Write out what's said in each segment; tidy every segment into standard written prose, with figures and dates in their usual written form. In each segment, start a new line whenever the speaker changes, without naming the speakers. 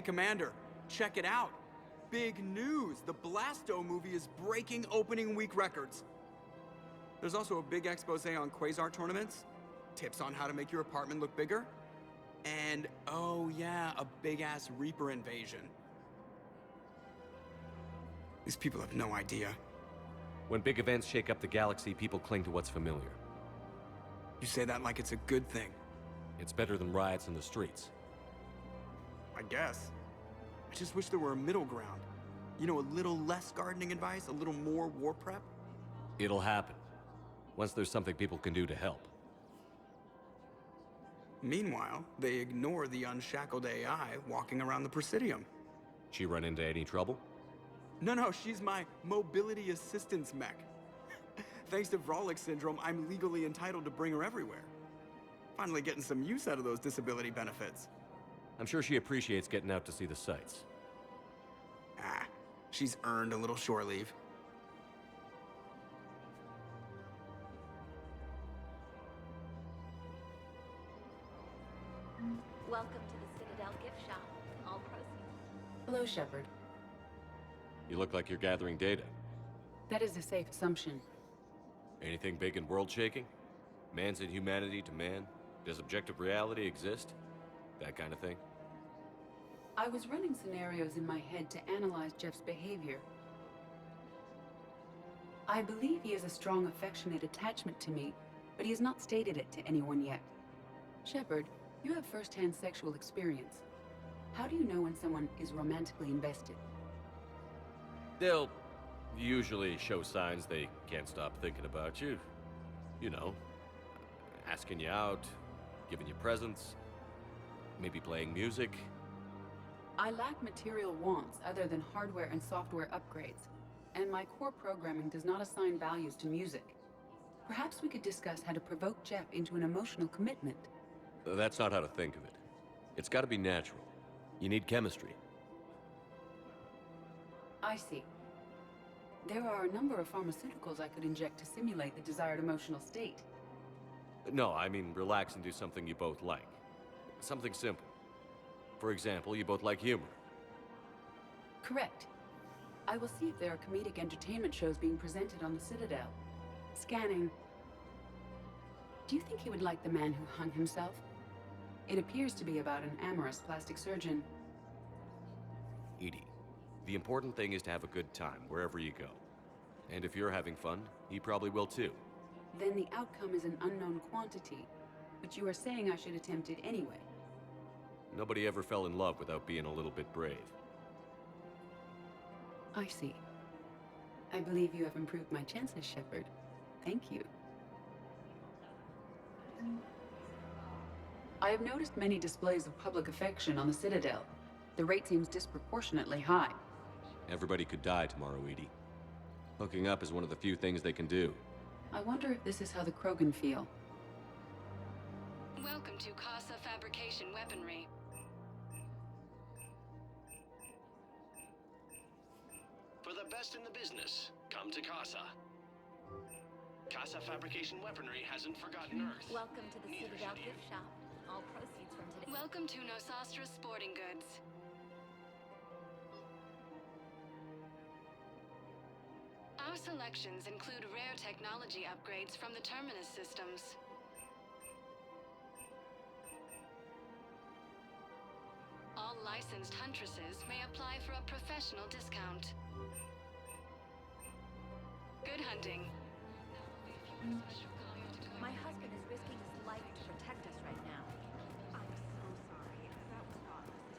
Hey, Commander, check it out. Big news! The Blasto movie is breaking opening week records. There's also a big expose on Quasar tournaments, tips on how to make your apartment look bigger, and, oh yeah, a big-ass Reaper invasion. These people have no idea.
When big events shake up the galaxy, people cling to what's familiar.
You say that like it's a good thing.
It's better than riots in the streets.
I guess. I just wish there were a middle ground. You know, a little less gardening advice, a little more war prep.
It'll happen. Once there's something people can do to help.
Meanwhile, they ignore the unshackled AI walking around the Presidium.
She run into any trouble?
No, she's my mobility assistance mech. Thanks to Vrolic syndrome, I'm legally entitled to bring her everywhere. Finally getting some use out of those disability benefits.
I'm sure she appreciates getting out to see the sights.
Ah, she's earned a little shore leave.
Welcome to the Citadel gift shop. All proceeds.
Hello, Shepard.
You look like you're gathering data.
That is a safe assumption.
Anything big and world-shaking? Man's inhumanity to man? Does objective reality exist? That kind of thing?
I was running scenarios in my head to analyze Jeff's behavior. I believe he has a strong affectionate attachment to me, but he has not stated it to anyone yet. Shepard, you have first-hand sexual experience. How do you know when someone is romantically invested?
They'll usually show signs they can't stop thinking about you. You know, asking you out, giving you presents, maybe playing music.
I lack material wants other than hardware and software upgrades, and my core programming does not assign values to music. Perhaps we could discuss how to provoke Jeff into an emotional commitment.
That's not how to think of it. It's got to be natural. You need chemistry.
I see. There are a number of pharmaceuticals I could inject to simulate the desired emotional state.
No, I mean relax and do something you both like. Something simple. For example, you both like humor.
Correct. I will see if there are comedic entertainment shows being presented on the Citadel. Scanning. Do you think he would like The Man Who Hung Himself? It appears to be about an amorous plastic surgeon.
EDI, the important thing is to have a good time wherever you go. And if you're having fun, he probably will too.
Then the outcome is an unknown quantity, but you are saying I should attempt it anyway.
Nobody ever fell in love without being a little bit brave.
I see. I believe you have improved my chances, Shepard. Thank you. I have noticed many displays of public affection on the Citadel. The rate seems disproportionately high.
Everybody could die tomorrow, EDI. Hooking up is one of the few things they can do.
I wonder if this is how the Krogan feel.
Welcome to Casa Fabrication Weaponry.
For the best in the business, come to Casa. Casa Fabrication Weaponry hasn't forgotten Earth.
Welcome to the
Neither
Citadel
should you.
gift shop. All proceeds from today.
Welcome to Nosastra Sporting Goods. Our selections include rare technology upgrades from the Terminus systems. All licensed huntresses may apply for a professional discount. Good hunting.
My husband is risking his life to protect us right now. I'm so sorry. That was thoughtless.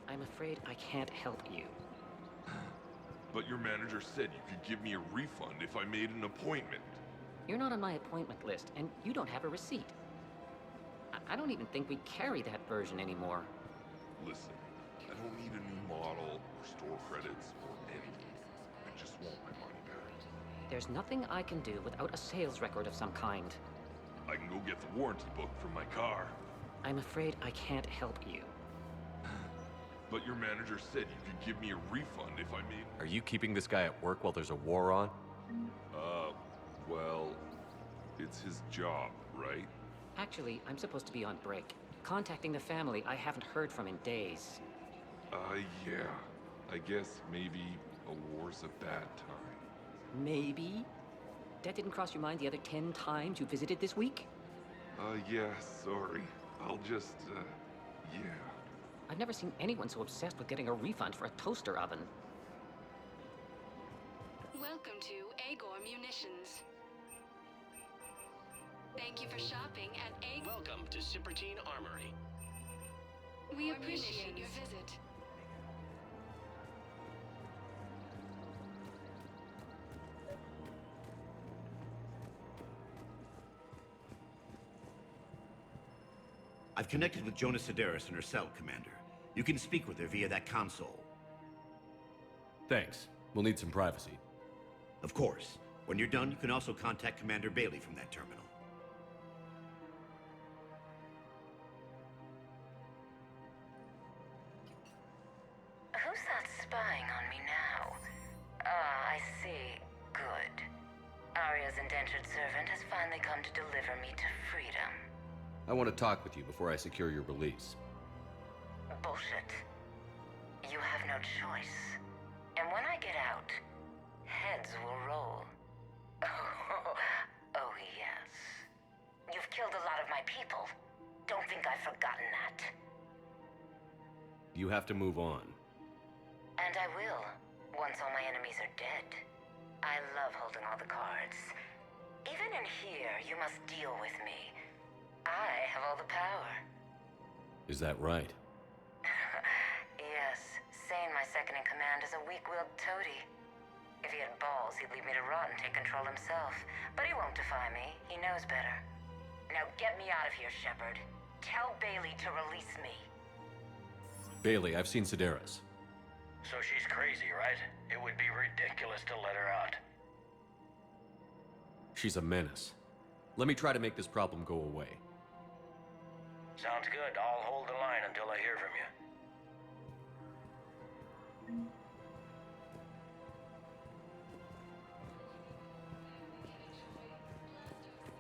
I'm afraid I can't help you.
But your manager said you could give me a refund if I made an appointment.
You're not on my appointment list, and you don't have a receipt. I don't even think we carry that version anymore.
Listen, I don't need a new model or store credits or anything. I just want my money back.
There's nothing I can do without a sales record of some kind.
I can go get the warranty book from my car.
I'm afraid I can't help you.
But your manager said you could give me a refund if I made...
Are you keeping this guy at work while there's a war on?
Well, it's his job, right?
Actually, I'm supposed to be on break. Contacting the family I haven't heard from in days.
Yeah. I guess maybe a war's a bad time.
Maybe? That didn't cross your mind the other 10 times you visited this week?
Yeah, sorry. I'll just, yeah.
I've never seen anyone so obsessed with getting a refund for a toaster oven.
Welcome to Agor Munitions. Thank you for shopping at Agor.
Welcome to Sippertine Armory.
We appreciate your visit.
I've connected with Jonas Sedaris in her cell, Commander. You can speak with her via that console.
Thanks. We'll need some privacy.
Of course. When you're done, you can also contact Commander Bailey from that terminal.
Who's that spying on me now? Ah, I see. Good. Arya's indentured servant has finally come to deliver me to freedom.
I want to talk with you before I secure your release.
Bullshit. You have no choice. And when I get out, heads will roll. Oh, yes. You've killed a lot of my people. Don't think I've forgotten that.
You have to move on.
And I will, once all my enemies are dead. I love holding all the cards. Even in here, you must deal with me. I have all the power.
Is that right?
Yes, Sane, my second-in-command, is a weak-willed toady. If he had balls, he'd leave me to rot and take control himself. But he won't defy me. He knows better. Now get me out of here, Shepard. Tell Bailey to release me.
Bailey, I've seen Sedaris.
So she's crazy, right? It would be ridiculous to let her out.
She's a menace. Let me try to make this problem go away.
Sounds good. I'll hold the line until I hear from you.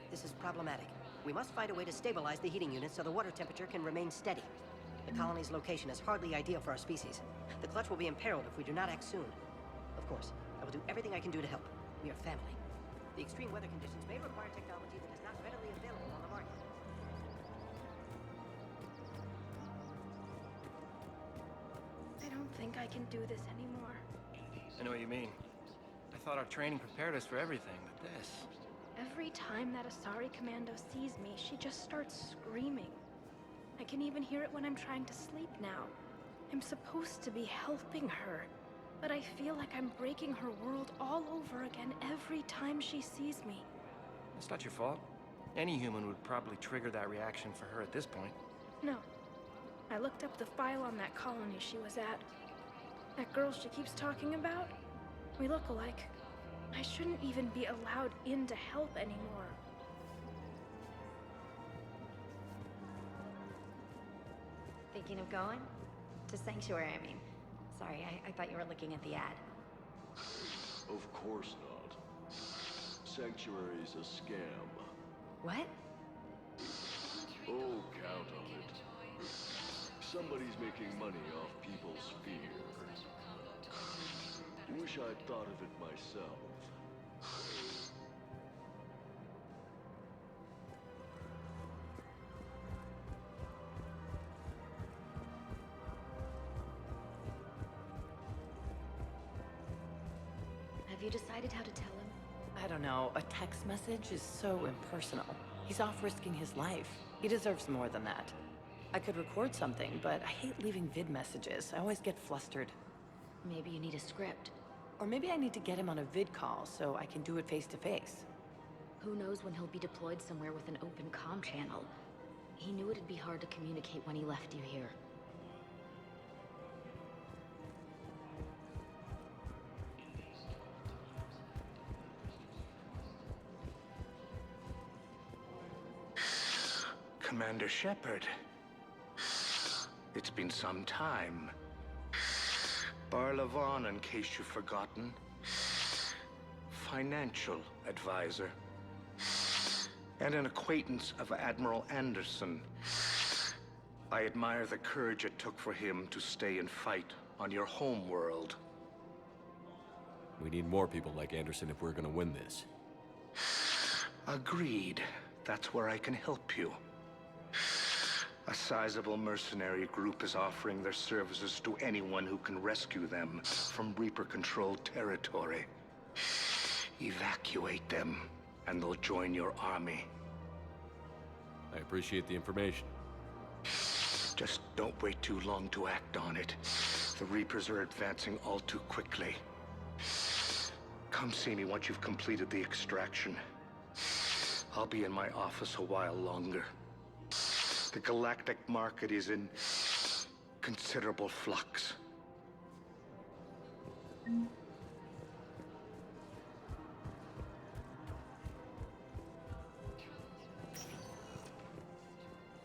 This is problematic. We must find a way to stabilize the heating unit so the water temperature can remain steady. The colony's location is hardly ideal for our species. The clutch will be imperiled if we do not act soon. Of course, I will do everything I can do to help. We are family. The extreme weather conditions may require technology that is not readily available on the market.
I don't think I can do this anymore.
I know what you mean. I thought our training prepared us for everything, but this...
Every time that Asari Commando sees me, she just starts screaming. I can even hear it when I'm trying to sleep now. I'm supposed to be helping her, but I feel like I'm breaking her world all over again every time she sees me.
It's not your fault. Any human would probably trigger that reaction for her at this point.
No. I looked up the file on that colony she was at. That girl she keeps talking about? We look alike. I shouldn't even be allowed in to help anymore.
Thinking of going? To Sanctuary, I mean. Sorry, I thought you were looking at the ad.
Of course not. Sanctuary's a scam.
What?
Oh, count on it. Somebody's making money off people's fear. Wish I'd thought of it myself.
Have you decided how to tell him?
I don't know. A text message is so impersonal. He's off risking his life. He deserves more than that. I could record something, but I hate leaving vid messages. I always get flustered.
Maybe you need a script.
Or maybe I need to get him on a vid call so I can do it face to face.
Who knows when he'll be deployed somewhere with an open comm channel. He knew it'd be hard to communicate when he left you here.
Commander Shepard. It's been some time. Barlavon, in case you've forgotten. Financial advisor. And an acquaintance of Admiral Anderson.
I admire the courage it took for him to stay and fight on your home world.
We need more people like Anderson if we're gonna win this.
Agreed. That's where I can help you. A sizable mercenary group is offering their services to anyone who can rescue them from Reaper-controlled territory. Evacuate them, and they'll join your army.
I appreciate the information.
Just don't wait too long to act on it. The Reapers are advancing all too quickly. Come see me once you've completed the extraction. I'll be in my office a while longer. The galactic market is in considerable flux.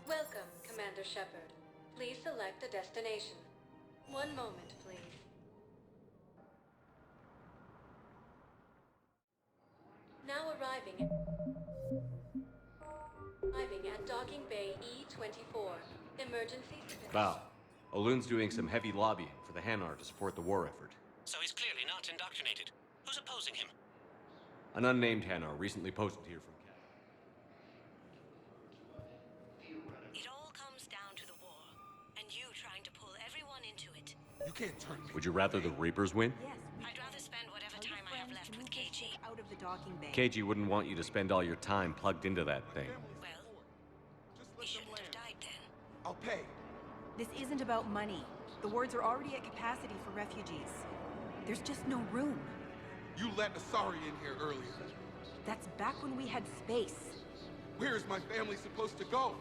Welcome, Commander Shepard. Please select a destination. One moment, please. Now arriving at Docking Bay E-24. Emergency...
Val, Olun's doing some heavy lobbying for the Hanar to support the war effort.
So he's clearly not indoctrinated. Who's opposing him?
An unnamed Hanar recently posted here from Cat.
It all comes down to the war, and you trying to pull everyone into it.
You can't turn me.
Would you rather the Reapers win?
Yes. I'd rather spend whatever time I have left with KG.
Out of the docking bay.
KG wouldn't want you to spend all your time plugged into that thing.
Well, he shouldn't have died then.
I'll pay.
This isn't about money. The wards are already at capacity for refugees. There's just no room.
You let Asari in here earlier.
That's back when we had space.
Where is my family supposed to go?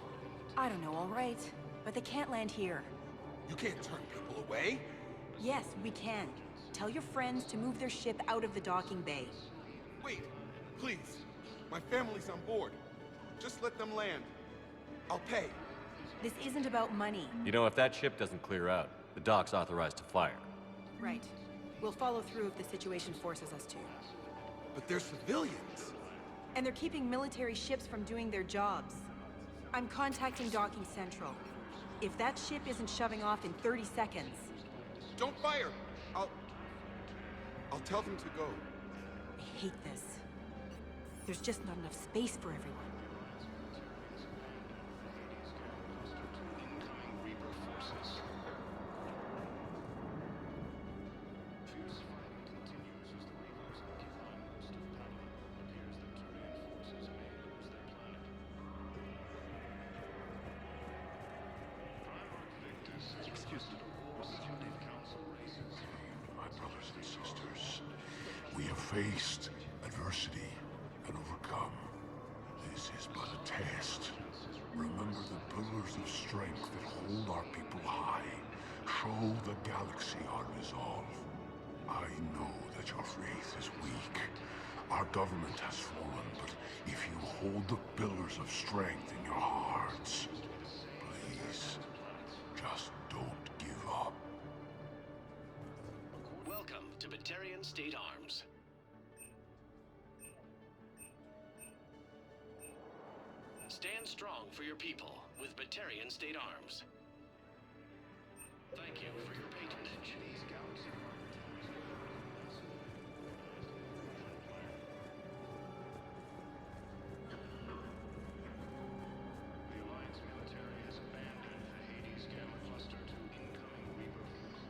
I don't know, all right. But they can't land here.
You can't turn people away.
Yes, we can. Tell your friends to move their ship out of the docking bay.
Wait, please. My family's on board. Just let them land. I'll pay.
This isn't about money.
You know, if that ship doesn't clear out, the dock's authorized to fire.
Right. We'll follow through if the situation forces us to.
But they're civilians.
And they're keeping military ships from doing their jobs. I'm contacting Docking Central. If that ship isn't shoving off in 30 seconds...
Don't fire! I'll tell them to go.
I hate this. There's just not enough space for everyone.
My brothers and sisters, we have faced adversity and overcome. This is but a test. Remember the pillars of strength that hold our people high. Show the galaxy our resolve. I know that your faith is weak. Our government has fallen, but if you hold the pillars of strength in your hearts, please, just don't give up.
Welcome to Batarian State Arms. Stand strong for your people with Batarian State Arms. Thank you for your patronage.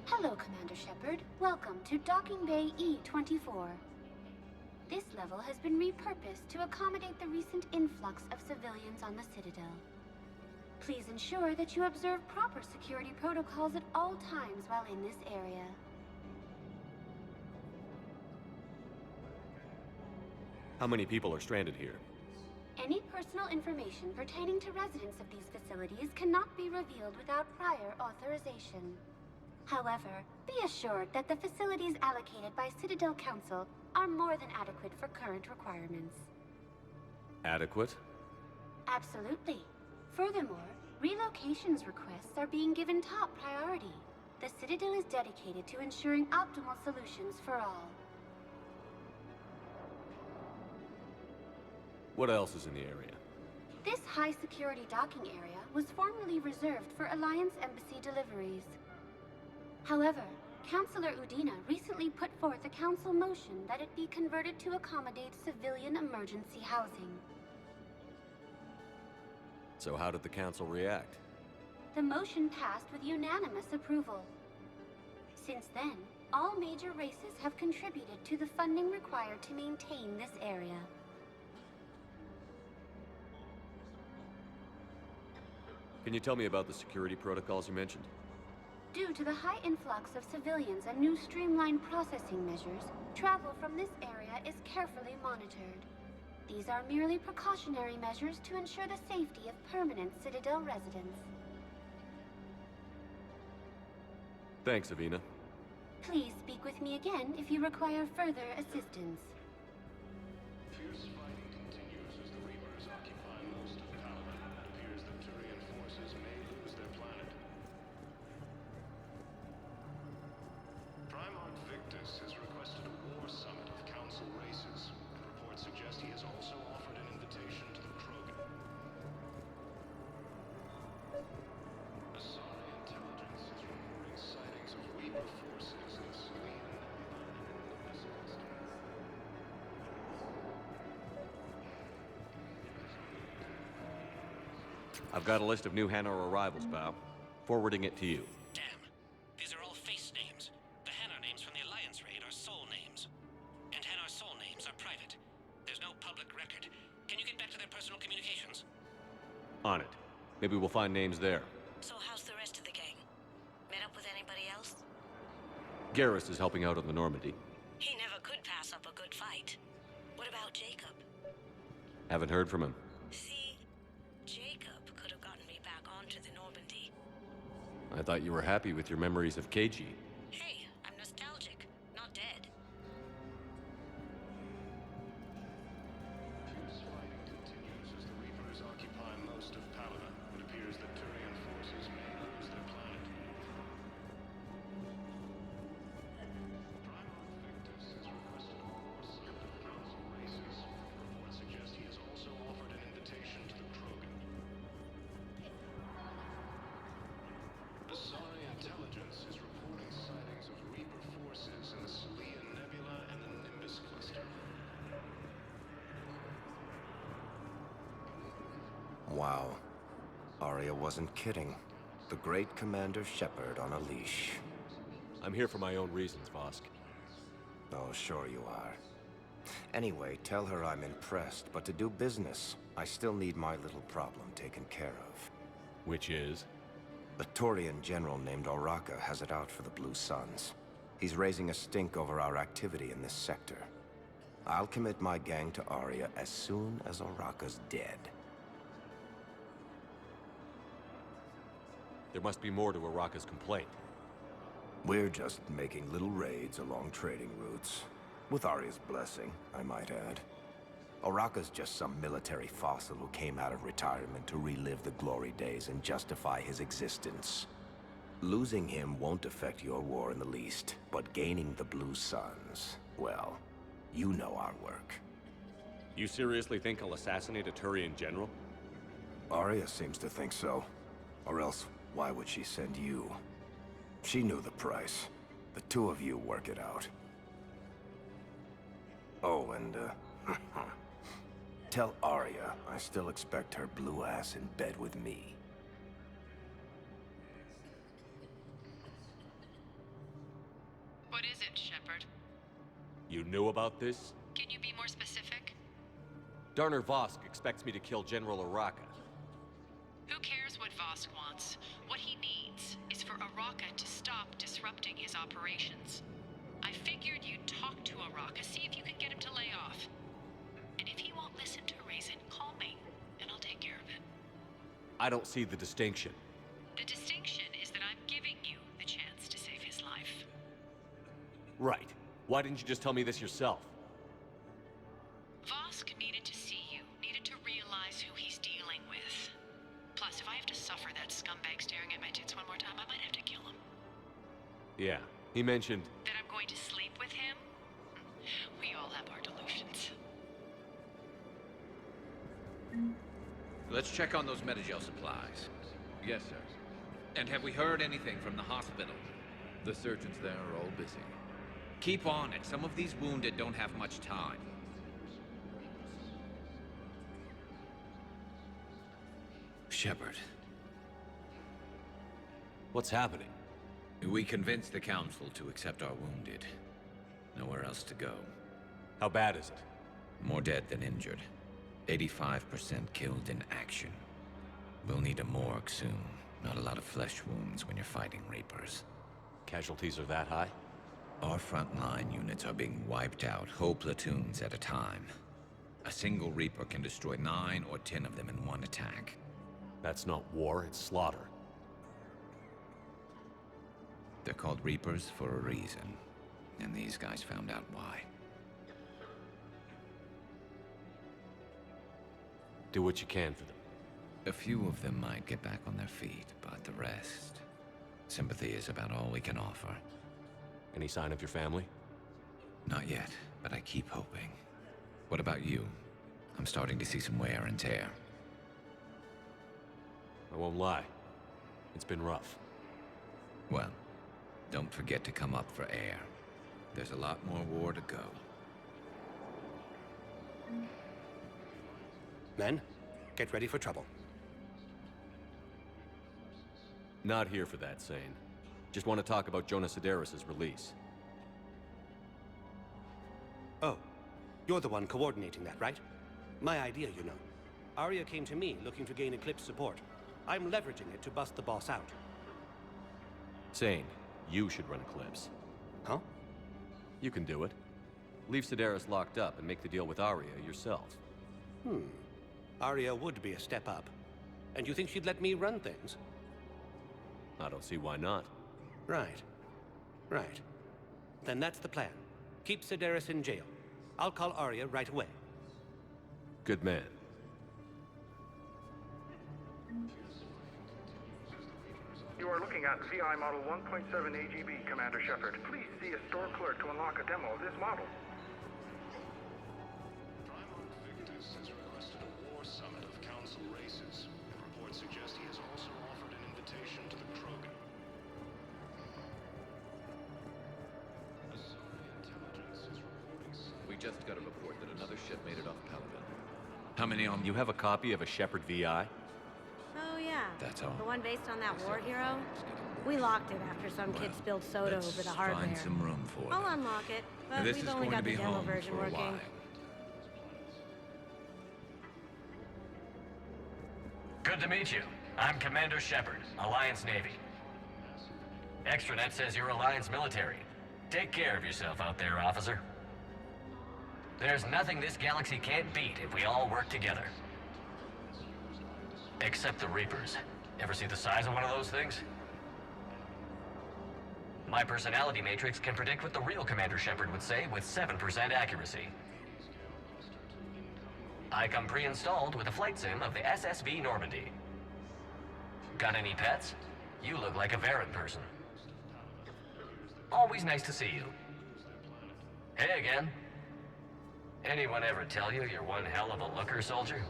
Hello, Commander Shepard. Welcome to Docking Bay E-24. This level has been repurposed to accommodate the recent influx of civilians on the Citadel. Please ensure that you observe proper security protocols at all times while in this area.
How many people are stranded here?
Any personal information pertaining to residents of these facilities cannot be revealed without prior authorization. However, be assured that the facilities allocated by Citadel Council are more than adequate for current requirements.
Adequate?
Absolutely. Furthermore, relocations requests are being given top priority. The Citadel is dedicated to ensuring optimal solutions for all.
What else is in the area?
This high-security docking area was formerly reserved for Alliance Embassy deliveries. However, Councilor Udina recently put forth a council motion that it be converted to accommodate civilian emergency housing.
So how did the council react?
The motion passed with unanimous approval. Since then, all major races have contributed to the funding required to maintain this area.
Can you tell me about the security protocols you mentioned?
Due to the high influx of civilians and new streamlined processing measures, travel from this area is carefully monitored. These are merely precautionary measures to ensure the safety of permanent Citadel residents.
Thanks, Avina.
Please speak with me again if you require further assistance.
Fierce fighting continues as the Reapers occupy most of Palaven. It appears that Turian forces may lose their planet. Primarch Victus has requested a war summit of Council races, and reports suggest he has also offered an invitation to the Krogan. Asari intelligence is reporting sightings of Reaper forces in Selene Nebula and in Nimbus Cluster.
I've got a list of new Hanar arrivals, Bao. Forwarding it to you.
Damn. These are all face names. The Hanar names from the Alliance raid are soul names. And Hanar soul names are private. There's no public record. Can you get back to their personal communications?
On it. Maybe we'll find names there.
So how's the rest of the gang? Met up with anybody else?
Garrus is helping out on the Normandy.
He never could pass up a good fight. What about Jacob?
Haven't heard from him.
See, Jacob could have gotten me back onto the Normandy.
I thought you were happy with your memories of KG.
Hey, I'm nostalgic, not dead.
Fierce fighting continues as the Reapers occupy most of Palaven. It appears that Turian forces may lose their planet. Primarch Victus has requested a war summit of Council races. Reports suggest he has also offered an invitation to the Krogan. Asari intelligence is reporting sightings of Reaper forces in the Selene Nebula and the Nimbus Cluster.
Wow. Arya wasn't kidding. The great Commander Shepard on a leash.
I'm here for my own reasons, Vosk.
Oh, sure you are. Anyway, tell her I'm impressed, but to do business, I still need my little problem taken care of.
Which is?
A Turian general named Oraka has it out for the Blue Suns. He's raising a stink over our activity in this sector. I'll commit my gang to Arya as soon as Oraka's dead.
There must be more to Oraka's complaint.
We're just making little raids along trading routes. With Arya's blessing, I might add. Oraka's just some military fossil who came out of retirement to relive the glory days and justify his existence. Losing him won't affect your war in the least, but gaining the Blue Suns, well, you know our work.
You seriously think I'll assassinate a Turian general?
Arya seems to think so. Or else, why would she send you? She knew the price. The two of you work it out. Oh, and, tell Arya I still expect her blue ass in bed with me.
What is it, Shepard?
You knew about this?
Can you be more specific?
Darner Vosk expects me to kill General Oraka.
Who cares what Vosk wants? What he needs is for Oraka to stop disrupting his operations. I figured you'd talk to Oraka, see if you can get him to lay off. And if he won't listen to reason, call me, and I'll take care of it.
I don't see the distinction.
The distinction is that I'm giving you the chance to save his life.
Right. Why didn't you just tell me this yourself?
Vosk needed to see you, needed to realize who he's dealing with. Plus, if I have to suffer that scumbag staring at my tits one more time, I might have to kill him.
Yeah, he mentioned...
That I'm going to sleep with him? We all have our delusions.
Let's check on those Metagel supplies.
Yes, sir.
And have we heard anything from the hospital?
The surgeons there are all busy.
Keep on it. Some of these wounded don't have much time.
Shepard. What's happening?
We convinced the Council to accept our wounded. Nowhere else to go.
How bad is it?
More dead than injured. 85% killed in action. We'll need a morgue soon. Not a lot of flesh wounds when you're fighting Reapers.
Casualties are that high?
Our frontline units are being wiped out, whole platoons at a time. A single Reaper can destroy 9 or 10 of them in one attack.
That's not war, it's slaughter.
They're called Reapers for a reason. And these guys found out why.
Do what you can for them.
A few of them might get back on their feet, but the rest... Sympathy is about all we can offer.
Any sign of your family?
Not yet, but I keep hoping. What about you? I'm starting to see some wear and tear.
I won't lie. It's been rough.
Well, don't forget to come up for air. There's a lot more war to go.
Men, get ready for trouble.
Not here for that, Sane. Just want to talk about Jonas Sedaris' release.
Oh, you're the one coordinating that, right? My idea, you know. Arya came to me looking to gain Eclipse support. I'm leveraging it to bust the boss out.
Sane, you should run Eclipse.
Huh?
You can do it. Leave Sedaris locked up and make the deal with Arya yourself.
Arya would be a step up. And you think she'd let me run things?
I don't see why not.
Right. Right. Then that's the plan. Keep Sedaris in jail. I'll call Arya right away.
Good man.
You are looking at VI Model 1.7 AGB, Commander Shepard. Please see a store clerk to unlock a demo of this model.
Primarch Victus has requested a war summit of Council races, and reports suggest he has also offered an invitation to the Krogan.
We just got a report that another ship made it off Palaven.
How many on? You have a copy of a Shepard VI?
Oh, yeah.
That's all.
The one based on that war hero? We locked it after some kid spilled soda over the hardware.
Find some room for
I'll
them.
unlock it, but
This
we've
is
only
going to
got the
be
demo
home
version
for a
working.
while.
Good to meet you. I'm Commander Shepard, Alliance Navy. Extranet says you're Alliance military. Take care of yourself out there, officer. There's nothing this galaxy can't beat if we all work together. Except the Reapers. Ever see the size of one of those things? My personality matrix can predict what the real Commander Shepard would say with 7% accuracy. I come pre-installed with a flight sim of the SSV Normandy. Got any pets? You look like a Varren person. Always nice to see you. Hey again. Anyone ever tell you you're one hell of a looker, soldier?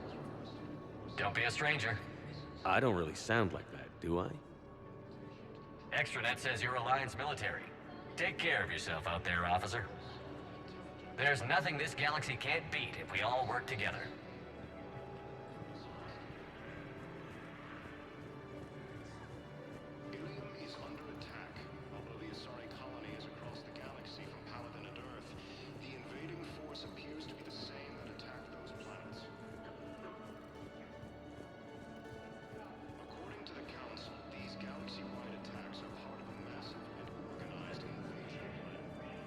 Don't be a stranger.
I don't really sound like that, do I?
Extranet says you're Alliance military. Take care of yourself out there, officer. There's nothing this galaxy can't beat if we all work together.
Ilium is under attack. Although the Asari colony is across the galaxy from Palaven and Earth, the invading force appears to be the same that attacked those planets. According to the Council, these galaxy-wide attacks are part of a massive and organized invasion plan.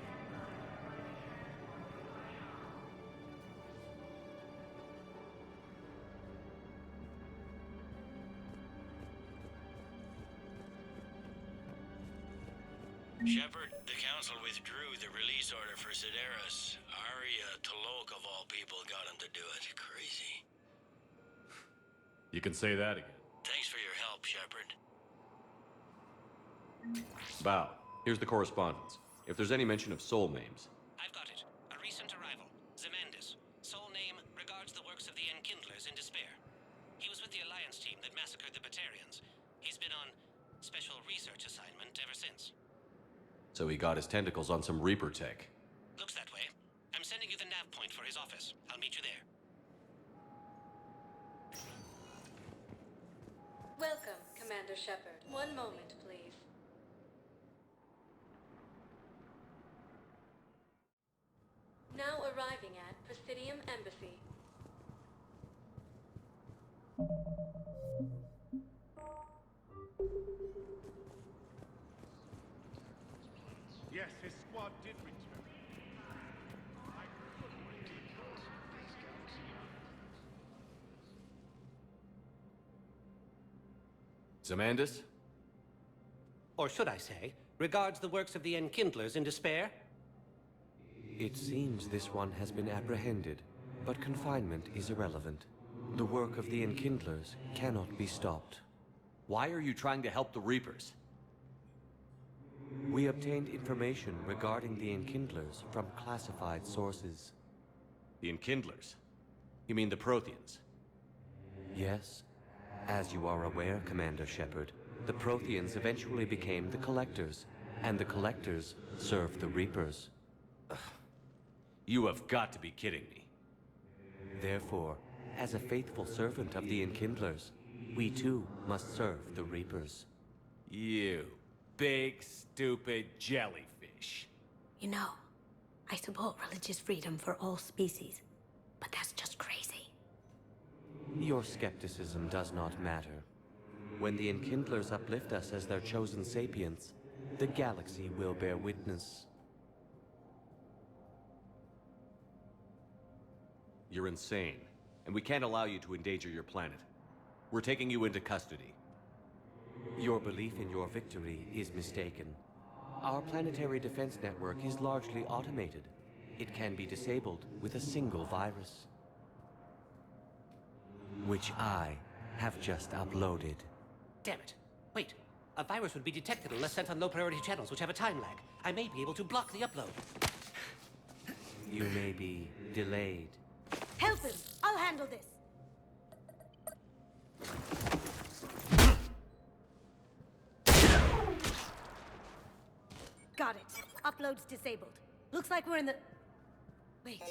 Shepard, the Council withdrew the release order for Sedaris. Arya T'Loak, of all people, got him to do it. Crazy.
You can say that again.
Thanks for your help, Shepard.
Bow, here's the correspondence. If there's any mention of soul names.
I've got it. A recent arrival. Zemandis. Sole name regards the works of the Enkindlers in despair. He was with
So he got his tentacles on some Reaper tech.
Looks that way. I'm sending you the nav point for his office. I'll meet you there.
Welcome, Commander Shepard. One moment, please. Now arriving at Presidium Embassy.
Yes, his squad did return.
Zamandis?
Or should I say, regards the works of the Enkindlers in despair?
It seems this one has been apprehended, but confinement is irrelevant. The work of the Enkindlers cannot be stopped.
Why are you trying to help the Reapers?
We obtained information regarding the Enkindlers from classified sources.
The Enkindlers? You mean the Protheans?
Yes. As you are aware, Commander Shepard, the Protheans eventually became the Collectors, and the Collectors served the Reapers.
You have got to be kidding me.
Therefore, as a faithful servant of the Enkindlers, we too must serve the Reapers.
You big, stupid jellyfish.
You know, I support religious freedom for all species, but that's just crazy.
Your skepticism does not matter. When the Enkindlers uplift us as their chosen sapients, the galaxy will bear witness.
You're insane, and we can't allow you to endanger your planet. We're taking you into custody.
Your belief in your victory is mistaken. Our planetary defense network is largely automated. It can be disabled with a single virus, which I have just uploaded.
Damn it. Wait. A virus would be detected unless sent on low-priority channels, which have a time lag. I may be able to block the upload.
You may be delayed.
Help him! I'll handle this! Got it. Upload's disabled. Looks like we're in the... Wait.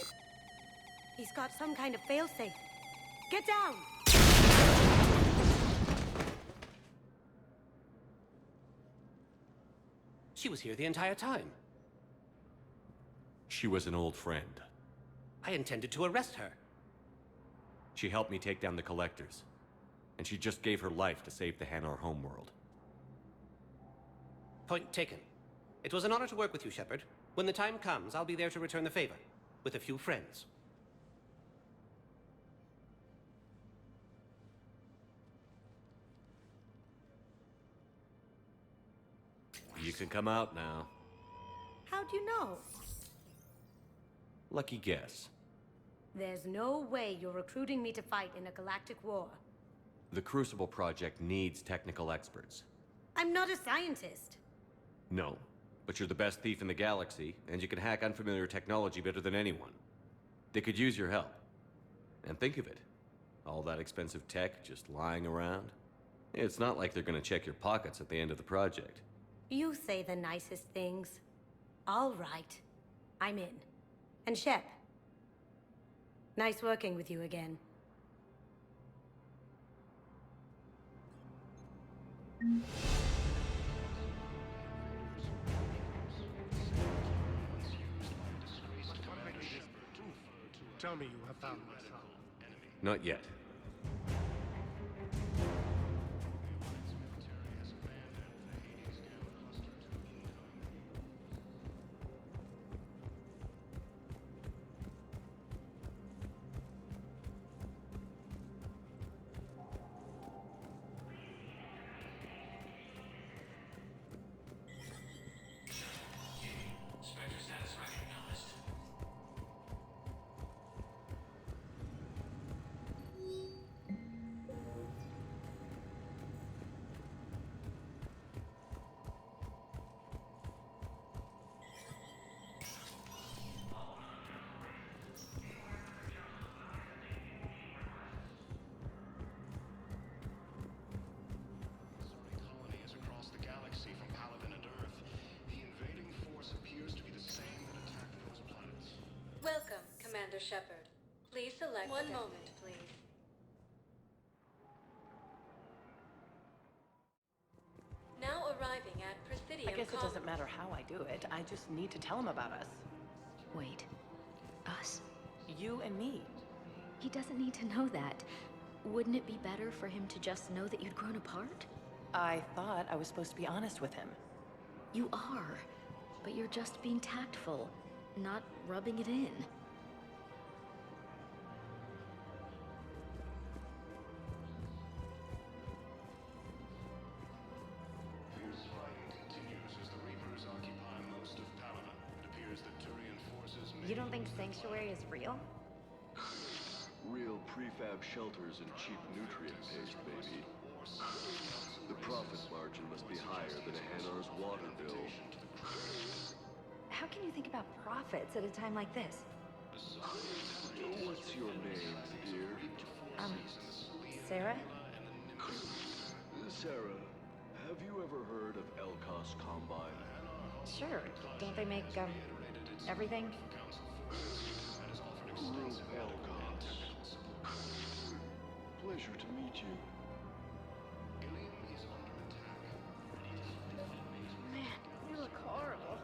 He's got some kind of failsafe. Get down!
She was here the entire time.
She was an old friend.
I intended to arrest her.
She helped me take down the Collectors. And she just gave her life to save the Hanar homeworld.
Point taken. It was an honor to work with you, Shepard. When the time comes, I'll be there to return the favor. With a few friends.
You can come out now.
How'd you know?
Lucky guess.
There's no way you're recruiting me to fight in a galactic war.
The Crucible Project needs technical experts.
I'm not a scientist.
No, but you're the best thief in the galaxy, and you can hack unfamiliar technology better than anyone. They could use your help. And think of it. All that expensive tech just lying around. It's not like they're gonna check your pockets at the end of the project.
You say the nicest things. All right. I'm in. And Shep. Nice working with you again.
Tell me you have found my son.
Not yet.
Spectre status recognized.
Welcome, Commander Shepard. Please select one moment, please. Now arriving at Presidium.
I guess it doesn't matter how I do it. I just need to tell him about us.
Wait. Us?
You and me.
He doesn't need to know that. Wouldn't it be better for him to just know that you'd grown apart?
I thought I was supposed to be honest with him.
You are, but you're just being tactful, not rubbing it in.
Fierce fighting continues as the Reapers occupy most of Paladin. It appears that Turian forces may...
You don't think Sanctuary is real?
Real prefab shelters and cheap nutrient paste, baby. The profit margin must be higher than a Hanar's water bill.
How can you think about profits at a time like this?
What's your name, dear?
Sarah?
Sarah, have you ever heard of Elkos Combine?
Sure. Don't they make, everything?
Rube Elkos. Pleasure to meet you.
Man, you look horrible.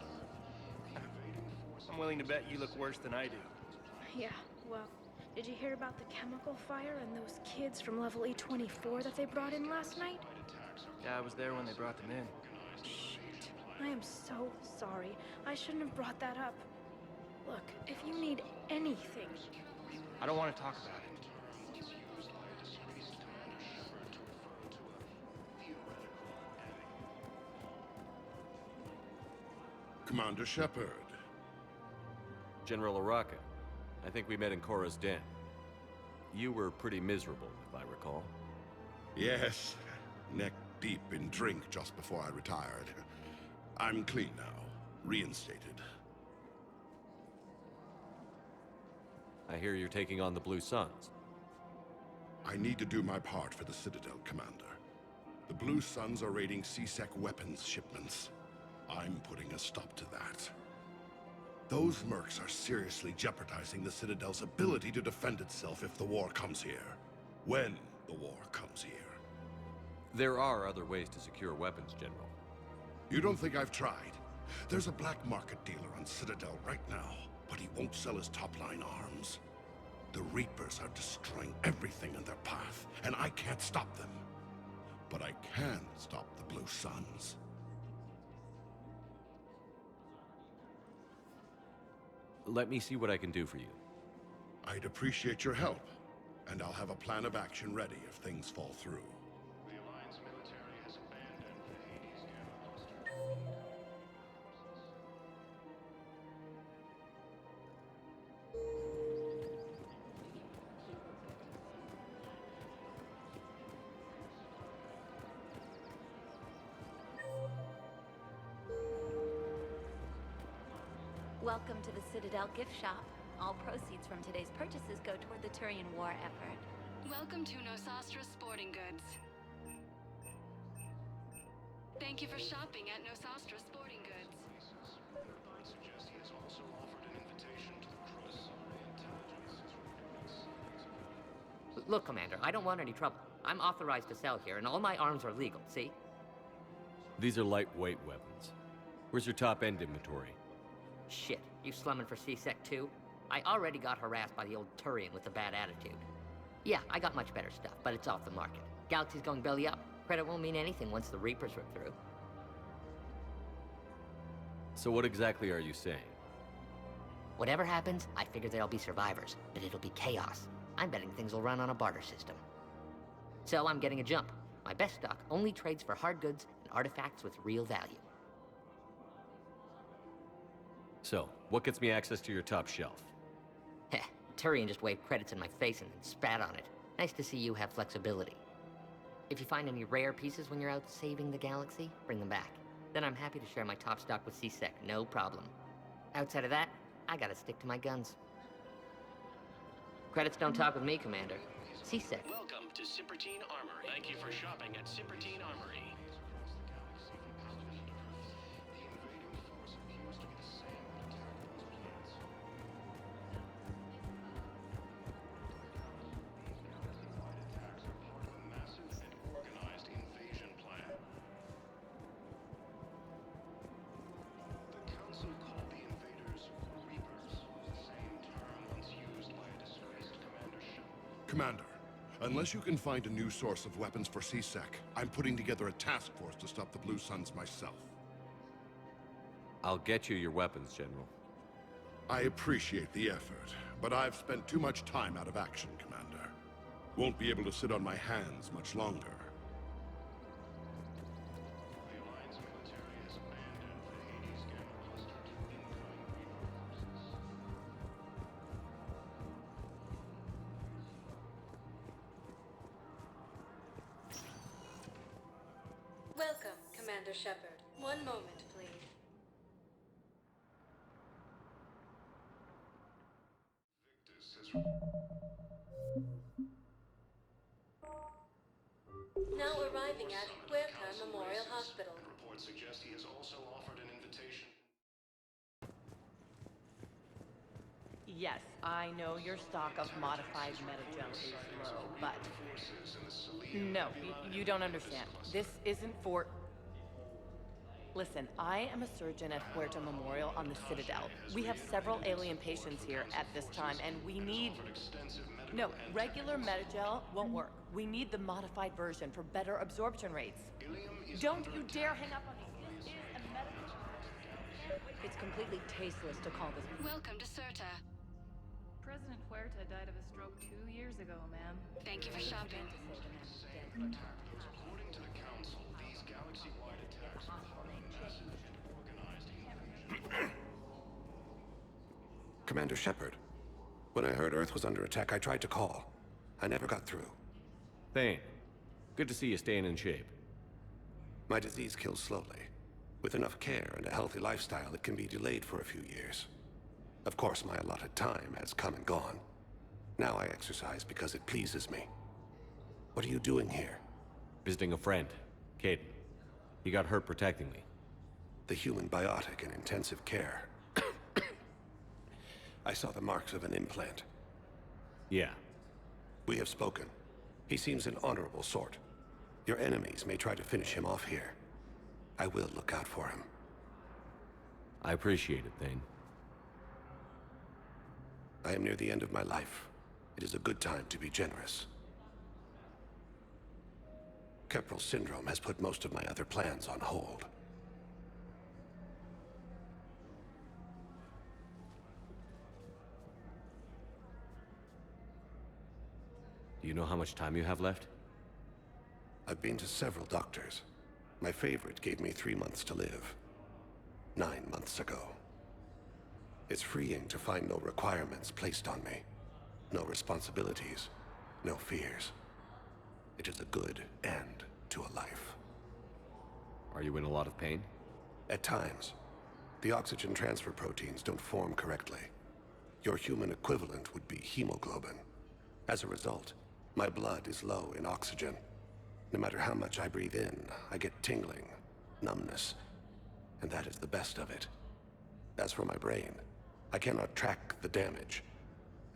I'm willing to bet you look worse than I do.
Yeah, well, did you hear about the chemical fire and those kids from level E24 that they brought in last night?
Yeah, I was there when they brought them in.
Shit. I am so sorry. I shouldn't have brought that up. Look, if you need anything...
I don't want to talk about it.
Commander Shepard.
General Araka, I think we met in Korra's den. You were pretty miserable, if I recall.
Yes, neck deep in drink just before I retired. I'm clean now, reinstated.
I hear you're taking on the Blue Suns.
I need to do my part for the Citadel, Commander. The Blue Suns are raiding CSEC weapons shipments. I'm putting a stop to that. Those mercs are seriously jeopardizing the Citadel's ability to defend itself if the war comes here. When the war comes here.
There are other ways to secure weapons, General.
You don't think I've tried? There's a black market dealer on Citadel right now, but he won't sell his top-line arms. The Reapers are destroying everything in their path, and I can't stop them. But I can stop the Blue Suns.
Let me see what I can do for you.
I'd appreciate your help, and I'll have a plan of action ready if things fall through.
The Alliance military has abandoned the Hades Gamma cluster.
Welcome to the Citadel gift shop. All proceeds from today's purchases go toward the Turian war effort.
Welcome to Nosastra Sporting Goods. Thank you for shopping at Nosastra Sporting Goods.
Reports suggest he has also offered an invitation to the Crusari intelligence.
Look, Commander, I don't want any trouble. I'm authorized to sell here, and all my arms are legal, see?
These are lightweight weapons. Where's your top-end inventory?
Shit, you slumming for CSEC too? I already got harassed by the old Turian with a bad attitude. Yeah, I got much better stuff, but it's off the market. Galaxy's going belly up. Credit won't mean anything once the Reapers rip through.
So what exactly are you saying?
Whatever happens, I figure there'll be survivors, but it'll be chaos. I'm betting things will run on a barter system. So I'm getting a jump. My best stock only trades for hard goods and artifacts with real value.
So, what gets me access to your top shelf?
Heh, Turian just waved credits in my face and then spat on it. Nice to see you have flexibility. If you find any rare pieces when you're out saving the galaxy, bring them back. Then I'm happy to share my top stock with CSEC, no problem. Outside of that, I gotta stick to my guns. Credits don't talk with me, Commander. CSEC.
Welcome to Cybertine Armory. Thank you for shopping at Cybertine Armory.
Commander, unless you can find a new source of weapons for CSEC, I'm putting together a task force to stop the Blue Suns myself.
I'll get you your weapons, General.
I appreciate the effort, but I've spent too much time out of action, Commander. Won't be able to sit on my hands much longer.
Welcome, Commander Shepard. One moment, please. Now arriving at Huerta Memorial Hospital.
Reports suggest he has also offered an invitation.
Yes, I know your stock of modified metagel is low, but... No, you don't understand. This isn't for... Listen, I am a surgeon at Huerta Memorial on the Citadel. We have several alien patients here at this time, and we need... No, regular metagel won't work. We need the modified version for better absorption rates. Don't you dare hang up on me. This is a medical...
It's completely tasteless to call this...
Welcome to Certa.
President Huerta died of a stroke 2 years ago, ma'am.
Thank you for shopping.
According to the Council, these galaxy-wide attacks are part of a massive and organized...
Commander Shepard, when I heard Earth was under attack, I tried to call. I never got through.
Thane, good to see you staying in shape.
My disease kills slowly. With enough care and a healthy lifestyle, it can be delayed for a few years. Of course, my allotted time has come and gone. Now I exercise because it pleases me. What are you doing here?
Visiting a friend, Kaidan. He got hurt protecting me.
The human biotic in intensive care. I saw the marks of an implant.
Yeah.
We have spoken. He seems an honorable sort. Your enemies may try to finish him off here. I will look out for him.
I appreciate it, Thane.
I am near the end of my life. It is a good time to be generous. Keppel syndrome has put most of my other plans on hold.
Do you know how much time you have left?
I've been to several doctors. My favorite gave me 3 months to live. 9 months ago. It's freeing to find no requirements placed on me. No responsibilities. No fears. It is a good end to a life.
Are you in a lot of pain?
At times. The oxygen transfer proteins don't form correctly. Your human equivalent would be hemoglobin. As a result, my blood is low in oxygen. No matter how much I breathe in, I get tingling, numbness, and that is the best of it. As for my brain, I cannot track the damage.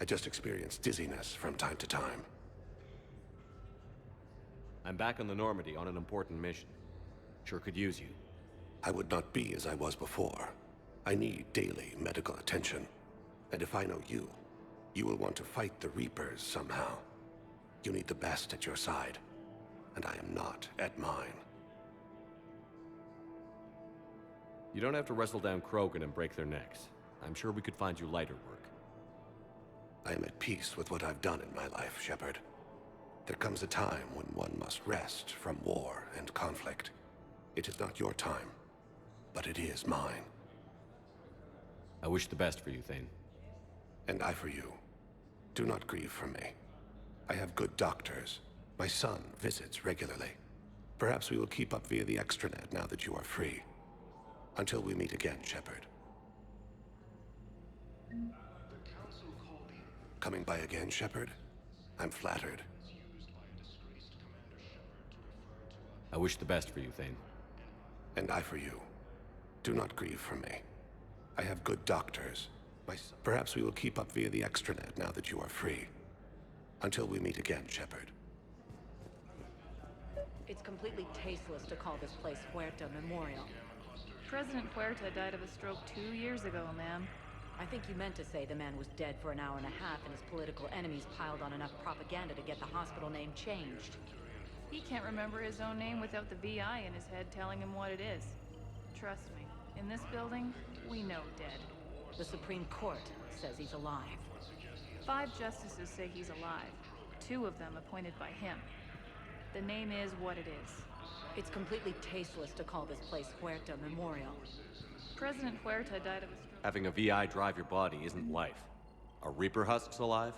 I just experience dizziness from time to time.
I'm back on the Normandy on an important mission. Sure could use you.
I would not be as I was before. I need daily medical attention. And if I know you, you will want to fight the Reapers somehow. You need the best at your side, and I am not at mine.
You don't have to wrestle down Krogan and break their necks. I'm sure we could find you lighter work.
I am at peace with what I've done in my life, Shepard. There comes a time when one must rest from war and conflict. It is not your time, but it is mine.
I wish the best for you, Thane.
And I for you. Do not grieve for me. I have good doctors. My son visits regularly. Perhaps we will keep up via the extranet now that you are free. Until we meet again, Shepard. Coming by again, Shepard? I'm flattered.
I wish the best for you, Thane.
And I for you. Do not grieve for me. I have good doctors. Perhaps we will keep up via the extranet now that you are free. Until we meet again, Shepard.
It's completely tasteless to call this place Huerta Memorial.
President Huerta died of a stroke 2 years ago, ma'am.
I think you meant to say the man was dead for an hour and a half and his political enemies piled on enough propaganda to get the hospital name changed.
He can't remember his own name without the VI in his head telling him what it is. Trust me, in this building, we know dead.
The Supreme Court says he's alive.
5 justices say he's alive. 2 of them appointed by him. The name is what it is.
It's completely tasteless to call this place Huerta Memorial.
President Huerta died of a stroke.
Having a VI drive your body isn't life. Are Reaper husks alive?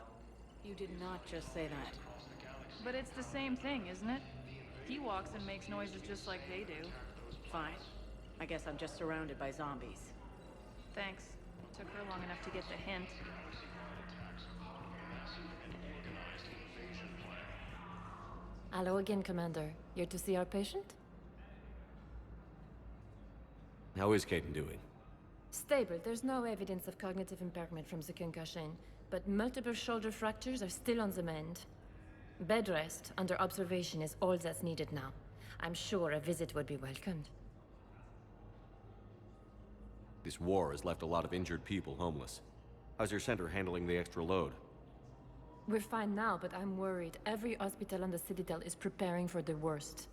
You did not just say that.
But it's the same thing, isn't it? He walks and makes noises just like they do.
Fine. I guess I'm just surrounded by zombies.
Thanks. Took her long enough to get the hint.
Hello again, Commander. Here to see our patient?
How is Caden doing?
Stable. There's no evidence of cognitive impairment from the concussion, but multiple shoulder fractures are still on the mend. Bed rest under observation is all that's needed now. I'm sure a visit would be welcomed.
This war has left a lot of injured people homeless. How's your center handling the extra load?
We're fine now, but I'm worried. Every hospital on the Citadel is preparing for the worst.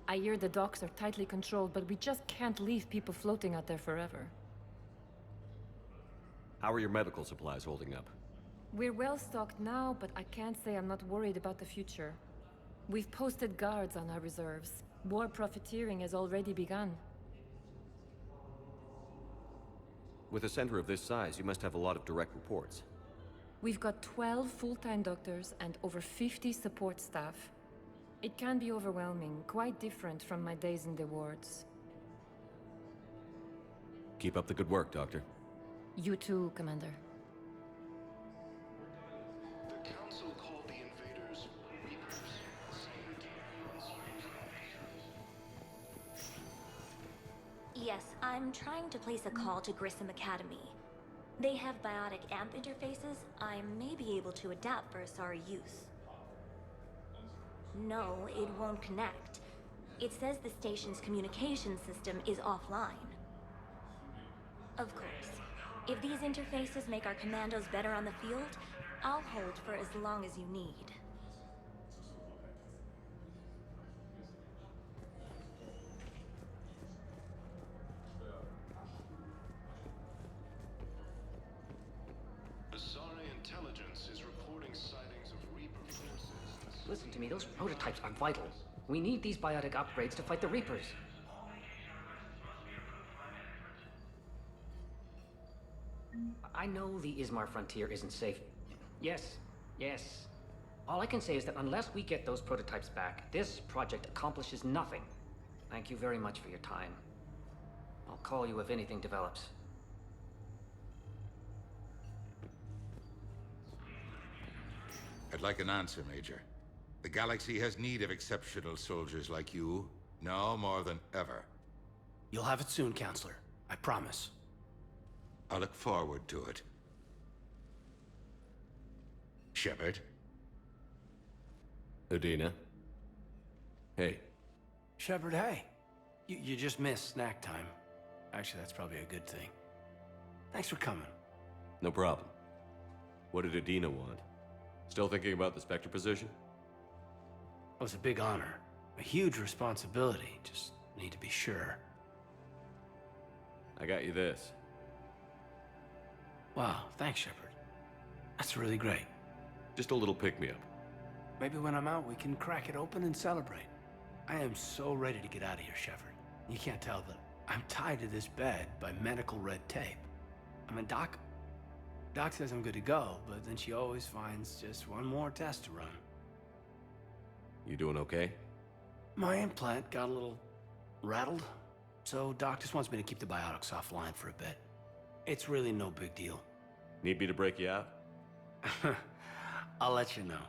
I hear the docks are tightly controlled, but we just can't leave people floating out there forever.
How are your medical supplies holding up?
We're well stocked now, but I can't say I'm not worried about the future. We've posted guards on our reserves. War profiteering has already begun.
With a center of this size, you must have a lot of direct reports.
We've got 12 full-time doctors and over 50 support staff. It can be overwhelming, quite different from my days in the wards.
Keep up the good work, Doctor.
You too, Commander.
The Council called the invaders Reapers.
Yes, I'm trying to place a call to Grissom Academy. They have biotic AMP interfaces I may be able to adapt for Asari use. No, it won't connect. It says the station's communication system is offline. Of course, if these interfaces make our commandos better on the field, I'll hold for as long as you need.
Asari intelligence is reporting sightings of Reaper forces.
Listen to me, those prototypes are vital. We need these biotic upgrades to fight the Reapers. I know the Ismar frontier isn't safe. Yes. All I can say is that unless we get those prototypes back, this project accomplishes nothing. Thank you very much for your time. I'll call you if anything develops.
I'd like an answer, Major. The galaxy has need of exceptional soldiers like you, now more than ever.
You'll have it soon, Counselor. I promise.
I look forward to it. Shepard?
Udina? Hey.
Shepard, hey. You just missed snack time. Actually, that's probably a good thing. Thanks for coming.
No problem. What did Udina want? Still thinking about the Spectre position?
It was a big honor. A huge responsibility. Just need to be sure.
I got you this.
Wow, thanks, Shepard. That's really great.
Just a little pick-me-up.
Maybe when I'm out, we can crack it open and celebrate. I am so ready to get out of here, Shepard. You can't tell, but I'm tied to this bed by medical red tape. I mean, Doc says I'm good to go, but then she always finds just one more test to run.
You doing okay?
My implant got a little rattled, so Doc just wants me to keep the biotics offline for a bit. It's really no big deal.
Need me to break you out?
I'll let you know.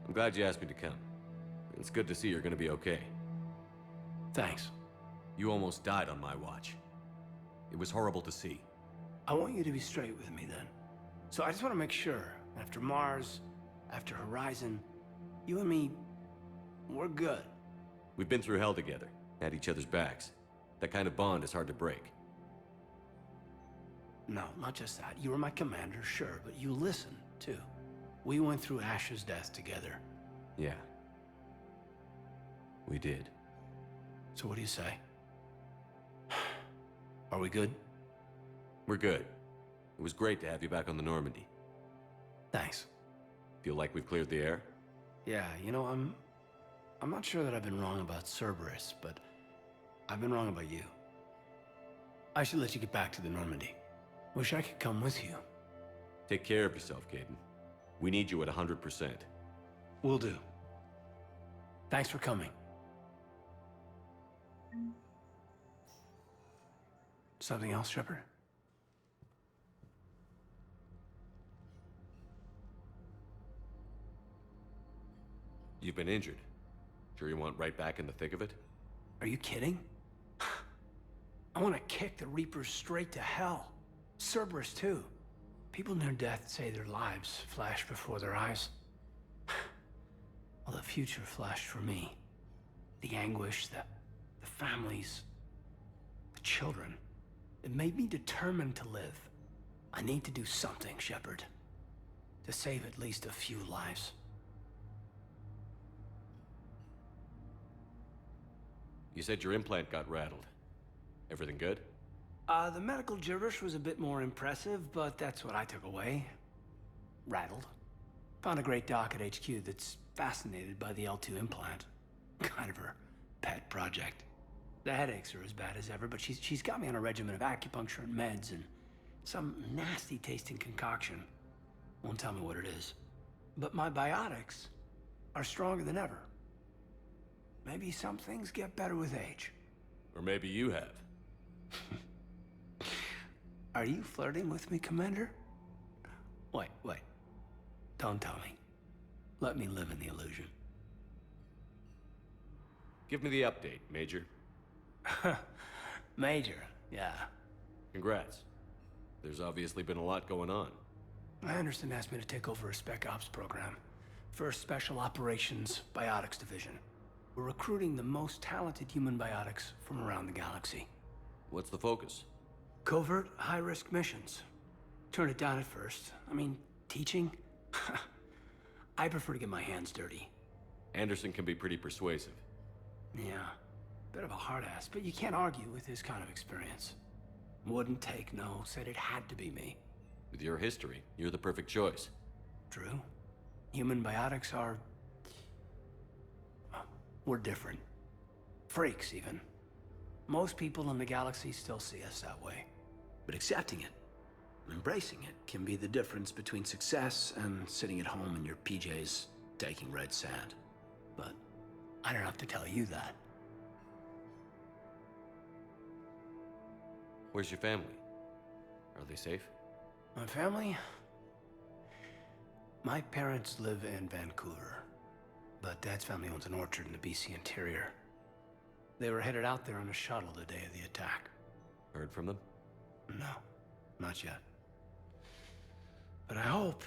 I'm glad you asked me to come. It's good to see you're gonna be okay.
Thanks.
You almost died on my watch. It was horrible to see.
I want you to be straight with me then. So I just want to make sure, after Mars, after Horizon, you and me, we're good.
We've been through hell together, had each other's backs. That kind of bond is hard to break.
No, not just that. You were my commander, sure, but you listened, too. We went through Ash's death together.
Yeah. We did.
So what do you say? Are we good?
We're good. It was great to have you back on the Normandy.
Thanks.
Feel like we've cleared the air?
Yeah, you know, I'm not sure that I've been wrong about Cerberus, but I've been wrong about you. I should let you get back to the Normandy. Wish I could come with you.
Take care of yourself, Caden. We need you at 100%.
Will do. Thanks for coming. Something else, Shepard?
You've been injured. Sure you want right back in the thick of it?
Are you kidding? I want to kick the Reapers straight to hell. Cerberus, too. People near death say their lives flash before their eyes. Well, the future flashed for me. The anguish, the families, the children. It made me determined to live. I need to do something, Shepard. To save at least a few lives.
You said your implant got rattled. Everything good?
The medical gibberish was a bit more impressive, but that's what I took away. Rattled. Found a great doc at HQ that's fascinated by the L2 implant. Kind of her pet project. The headaches are as bad as ever, but she's got me on a regimen of acupuncture and meds and some nasty tasting concoction. Won't tell me what it is. But my biotics are stronger than ever. Maybe some things get better with age.
Or maybe you have.
Are you flirting with me, Commander? Wait. Don't tell me. Let me live in the illusion.
Give me the update, Major.
Major, yeah.
Congrats. There's obviously been a lot going on.
Anderson asked me to take over a Spec Ops program. First Special Operations Biotics Division. We're recruiting the most talented human biotics from around the galaxy.
What's the focus?
Covert, high-risk missions. Turned it down at first. I mean, teaching? I prefer to get my hands dirty.
Anderson can be pretty persuasive.
Yeah, bit of a hard-ass, but you can't argue with his kind of experience. Wouldn't take no, said it had to be me.
With your history, you're the perfect choice.
True. Human biotics are... we're different. Freaks, even. Most people in the galaxy still see us that way. But accepting it, embracing it, can be the difference between success and sitting at home in your PJs taking red sand. But I don't have to tell you that.
Where's your family? Are they safe?
My family? My parents live in Vancouver, but Dad's family owns an orchard in the BC interior. They were headed out there on a shuttle the day of the attack.
Heard from them?
No, not yet. But I hope...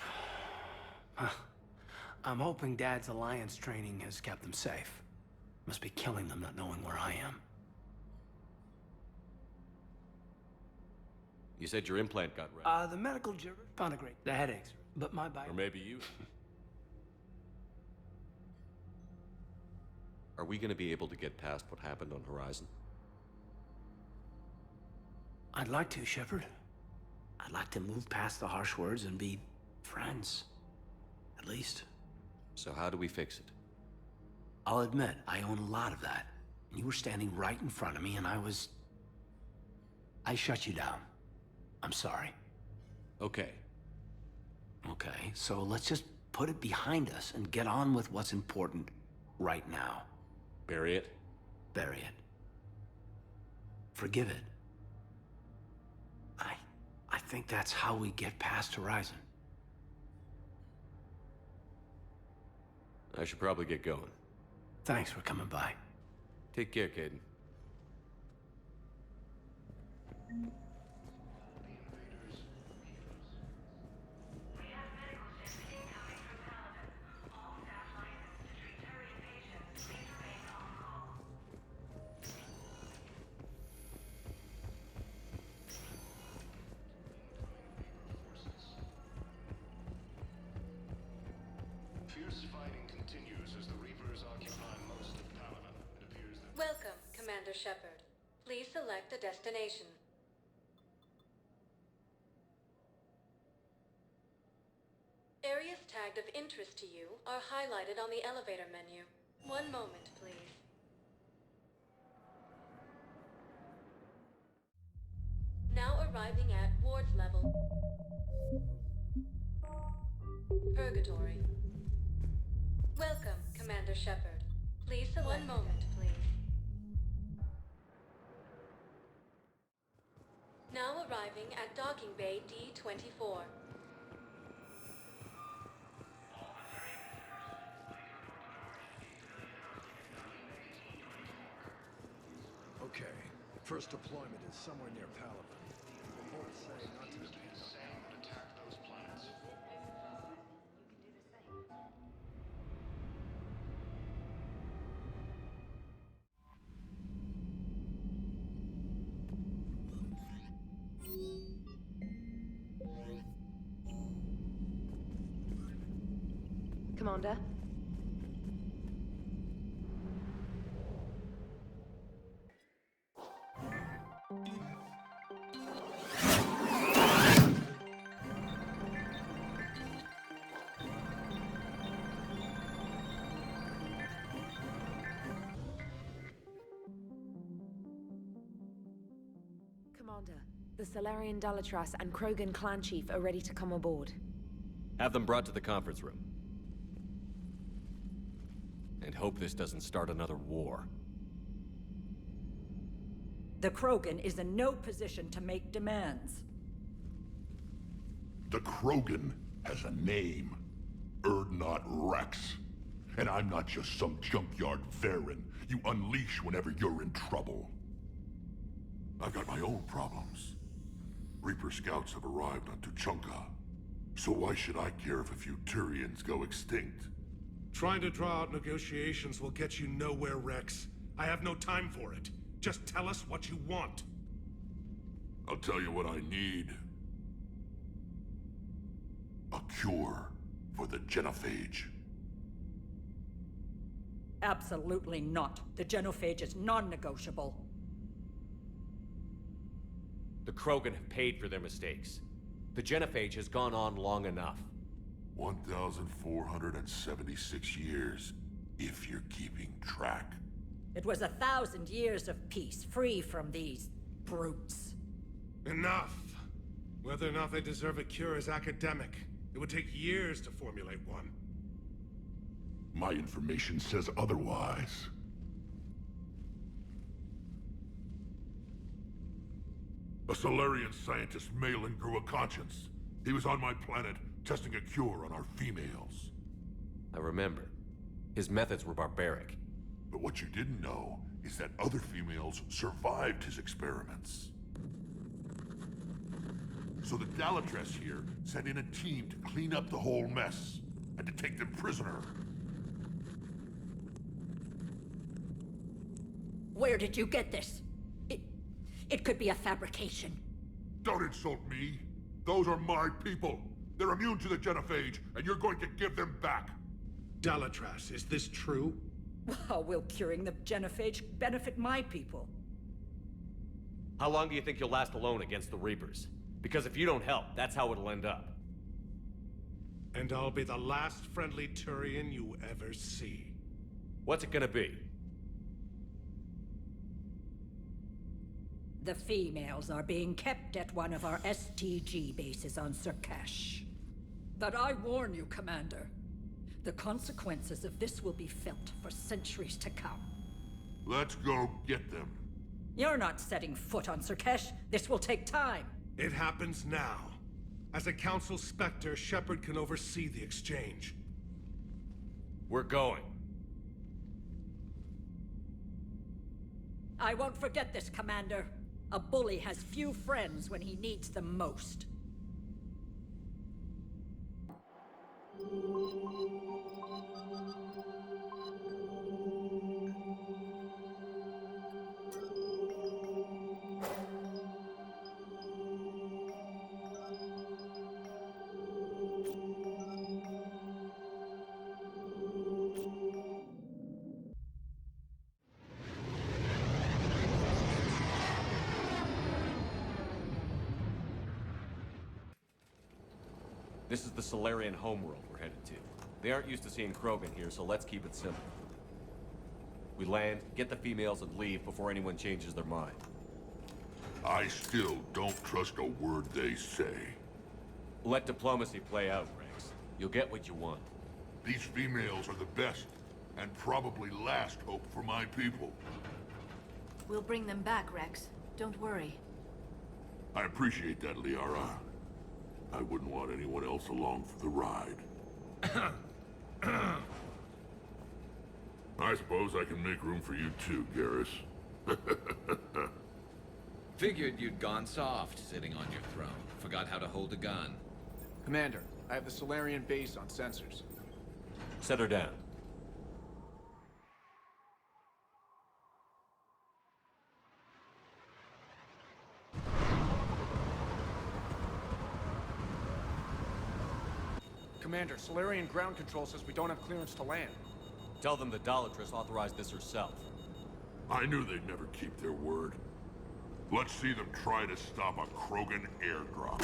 I'm hoping Dad's Alliance training has kept them safe. Must be killing them not knowing where I am.
You said your implant got rattled.
The medical gibberish found a great... The headaches, but my bio...
Or maybe you... Are we gonna be able to get past what happened on Horizon?
I'd like to, Shepard. I'd like to move past the harsh words and be friends. At least.
So how do we fix it?
I'll admit, I own a lot of that. You were standing right in front of me and I shut you down. I'm sorry.
Okay.
Okay, so let's just put it behind us and get on with what's important right now.
Bury it?
Bury it. Forgive it. I think that's how we get past Horizon.
I should probably get going.
Thanks for coming by.
Take care, Caden.
Commander Shepard. Please select a destination. Areas tagged of interest to you are highlighted on the elevator menu. One moment, please. Now arriving at wards level. Purgatory. Welcome, Commander Shepard. Please select. One moment, please. Now arriving at docking bay D-24.
Okay. First deployment is somewhere near Palaven. Reports say not to depend on
Sam would attack those planets.
Commander? Commander, the Salarian Dalatras and Krogan clan chief are ready to come aboard.
Have them brought to the conference room. And hope this doesn't start another war.
The Krogan is in no position to make demands.
The Krogan has a name. Urdnot Rex. And I'm not just some junkyard Varen you unleash whenever you're in trouble. I've got my own problems. Reaper scouts have arrived on Tuchanka. So why should I care if a few Turians go extinct?
Trying to draw out negotiations will get you nowhere, Rex. I have no time for it. Just tell us what you want.
I'll tell you what I need. A cure for the Genophage.
Absolutely not. The Genophage is non-negotiable.
The Krogan have paid for their mistakes. The Genophage has gone on long enough.
1,476 years, if you're keeping track.
It was 1,000 years of peace, free from these brutes.
Enough! Whether or not they deserve a cure is academic. It would take years to formulate one.
My information says otherwise. A Salarian scientist, Malin, grew a conscience. He was on my planet, testing a cure on our females.
I remember. His methods were barbaric.
But what you didn't know is that other females survived his experiments. So the Dalatras here sent in a team to clean up the whole mess, and to take them prisoner.
Where did you get this? It could be a fabrication.
Don't insult me. Those are my people. They're immune to the Genophage, and you're going to give them back.
Dalatras, is this true?
How will curing the Genophage benefit my people?
How long do you think you'll last alone against the Reapers? Because if you don't help, that's how it'll end up.
And I'll be the last friendly Turian you ever see.
What's it gonna be?
The females are being kept at one of our STG bases on Surkash. But I warn you, Commander. The consequences of this will be felt for centuries to come.
Let's go get them.
You're not setting foot on Surkash. This will take time.
It happens now. As a Council Spectre, Shepard can oversee the exchange.
We're going.
I won't forget this, Commander. A bully has few friends when he needs them most.
This is the Solarian homeworld we're headed to. They aren't used to seeing Krogan here, so let's keep it simple. We land, get the females, and leave before anyone changes their mind.
I still don't trust a word they say.
Let diplomacy play out, Rex. You'll get what you want.
These females are the best, and probably last hope for my people.
We'll bring them back, Rex. Don't worry.
I appreciate that, Liara. I wouldn't want anyone else along for the ride. I suppose I can make room for you too, Garrus.
Figured you'd gone soft sitting on your throne. Forgot how to hold a gun.
Commander, I have the Solarian base on sensors.
Set her down.
Commander, Solarian ground control says we don't have clearance to land.
Tell them the Dalatress authorized this herself.
I knew they'd never keep their word. Let's see them try to stop a Krogan airdrop.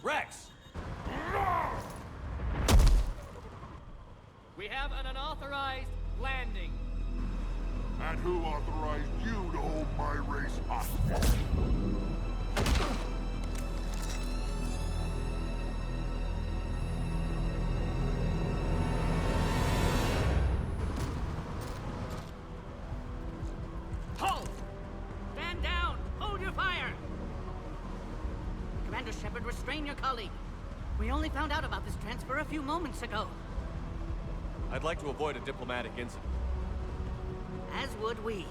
Rex!
We have an unauthorized landing.
And who authorized you to hold my race hostage?
Halt! Stand down! Hold your fire!
Commander Shepard, restrain your colleague. We only found out about this transfer a few moments ago.
I'd like to avoid a diplomatic incident.
As would we.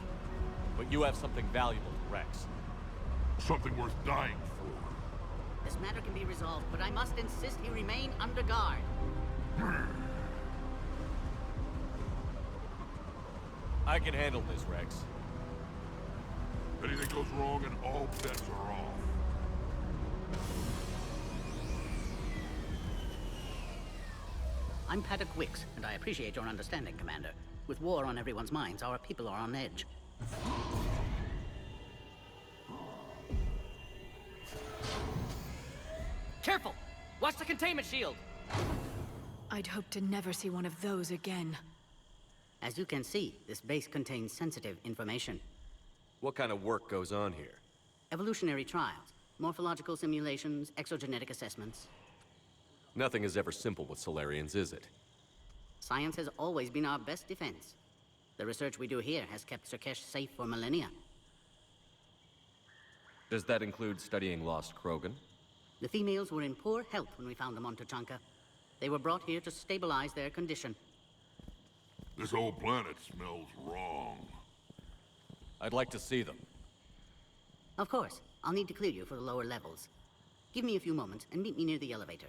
But you have something valuable to Rex.
Something worth dying for.
This matter can be resolved, but I must insist he remain under guard.
I can handle this, Rex.
Anything goes wrong and all bets are off.
I'm Paddock Wicks, and I appreciate your understanding, Commander. With war on everyone's minds, our people are on edge.
Careful! Watch the containment shield!
I'd hope to never see one of those again.
As you can see, this base contains sensitive information.
What kind of work goes on here?
Evolutionary trials, morphological simulations, exogenetic assessments.
Nothing is ever simple with Solarians, is it?
Science has always been our best defense. The research we do here has kept Surkesh safe for millennia.
Does that include studying lost Krogan?
The females were in poor health when we found them on Tuchanka. They were brought here to stabilize their condition.
This whole planet smells wrong.
I'd like to see them.
Of course. I'll need to clear you for the lower levels. Give me a few moments and meet me near the elevator.